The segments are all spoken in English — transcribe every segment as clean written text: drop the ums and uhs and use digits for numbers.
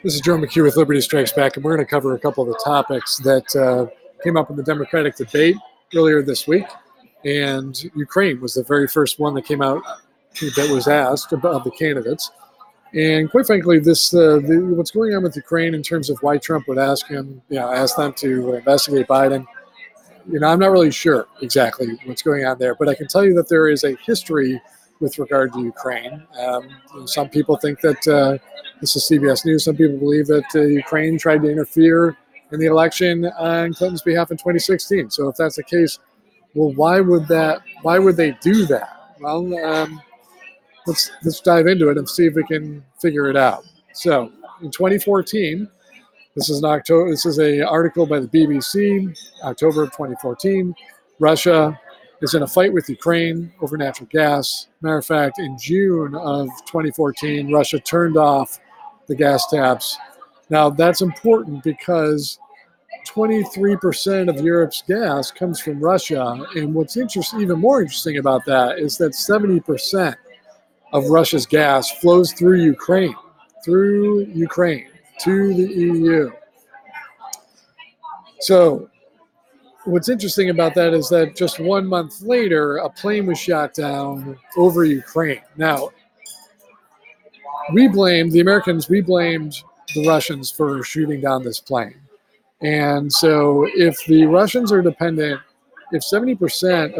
This is Joe McHugh with Liberty Strikes Back, and we're going to cover a couple of the topics that came up in the Democratic debate earlier this week. And Ukraine was the very first one that came out that was asked about the candidates. And quite frankly, what's going on with Ukraine in terms of why Trump would ask them to investigate Biden. I'm not really sure exactly what's going on there, but I can tell you that there is a history with regard to Ukraine. Some people think that this is CBS News. Some people believe that Ukraine tried to interfere in the election on Clinton's behalf in 2016. So if that's the case, well, why would they do that? Well, let's dive into it and see if we can figure it out. So in 2014. This is an article by the BBC, October of 2014. Russia is in a fight with Ukraine over natural gas. Matter of fact, in June of 2014, Russia turned off the gas taps. Now, that's important because 23% of Europe's gas comes from Russia. And what's even more interesting about that is that 70% of Russia's gas flows through Ukraine to the EU. So what's interesting about that is that just 1 month later, a plane was shot down over Ukraine. Now, we blamed the Russians for shooting down this plane. And so if the Russians are dependent, if 70%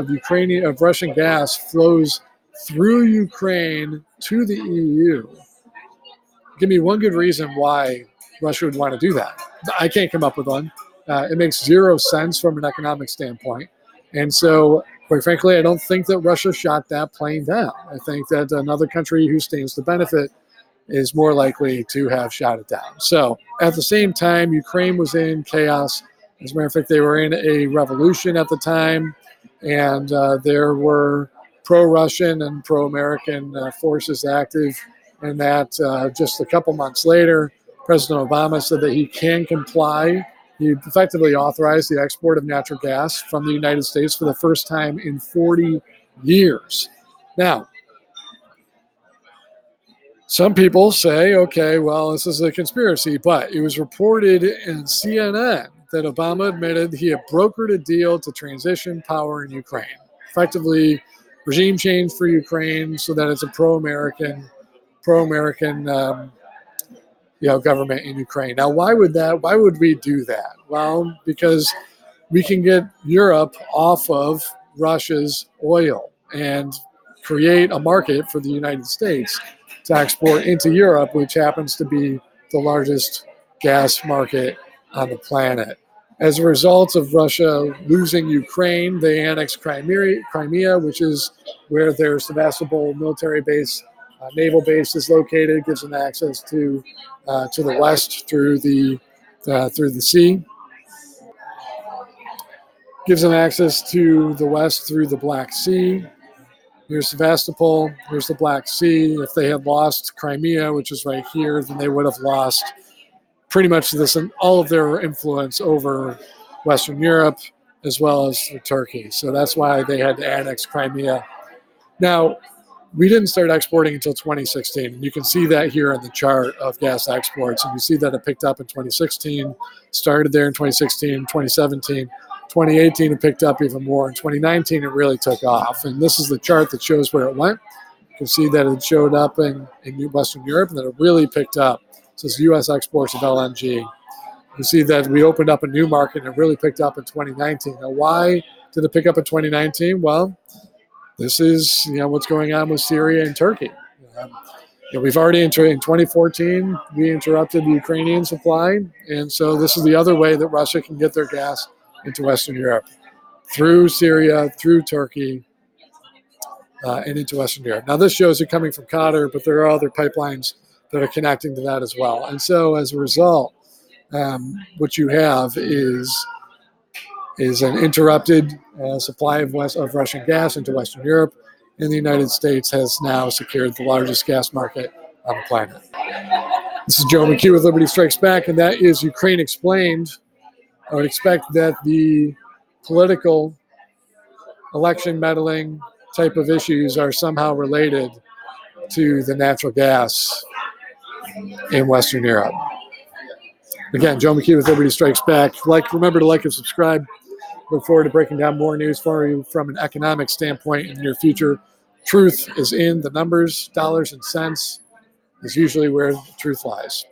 of Russian gas flows through Ukraine to the EU, give me one good reason why Russia would want to do that. I can't come up with one. It makes zero sense from an economic standpoint. And so, quite frankly, I don't think that Russia shot that plane down. I think that another country who stands to benefit is more likely to have shot it down. So, at the same time, Ukraine was in chaos. As a matter of fact, they were in a revolution at the time, and there were pro-Russian and pro-American forces active. And that just a couple months later, President Obama said that he can comply. He effectively authorized the export of natural gas from the United States for the first time in 40 years. Now, some people say, okay, well, this is a conspiracy, but it was reported in CNN that Obama admitted he had brokered a deal to transition power in Ukraine. Effectively, regime change for Ukraine so that it's a pro-American government in Ukraine. Now, why would we do that? Well, because we can get Europe off of Russia's oil and create a market for the United States to export into Europe, which happens to be the largest gas market on the planet. As a result of Russia losing Ukraine, they annexed Crimea, which is where their Sevastopol military base, naval base, is located. Gives them access to the west through the sea. Gives them access to the west through the Black Sea. Here's Sevastopol. Here's the Black Sea. If they had lost Crimea, which is right here, then they would have lost pretty much all of their influence over Western Europe as well as Turkey. So that's why they had to annex Crimea. Now, we didn't start exporting until 2016. You can see that here on the chart of gas exports. And you see that it picked up in 2016, started there in 2016, 2017. 2018, it picked up even more. In 2019, it really took off. And this is the chart that shows where it went. You can see that it showed up in Western Europe and that it really picked up. So it's U.S. exports of LNG. You see that we opened up a new market and it really picked up in 2019. Now, why did it pick up in 2019? Well, this is what's going on with Syria and Turkey. We've already in 2014 we interrupted the Ukrainian supply, and so this is the other way that Russia can get their gas into Western Europe, through Syria, through Turkey, and into Western Europe. Now this shows it coming from Qatar, but there are other pipelines that are connecting to that as well. And so as a result, what you have is an interrupted supply of Russian gas into Western Europe, and the United States has now secured the largest gas market on the planet. This is Joe McHugh with Liberty Strikes Back, and that is Ukraine Explained. I would expect that the political election meddling type of issues are somehow related to the natural gas in Western Europe. Again, Joe McKee with Liberty Strikes Back. Remember to like and subscribe. Look forward to breaking down more news for you from an economic standpoint in the near future. Truth is in the numbers, dollars and cents is usually where the truth lies.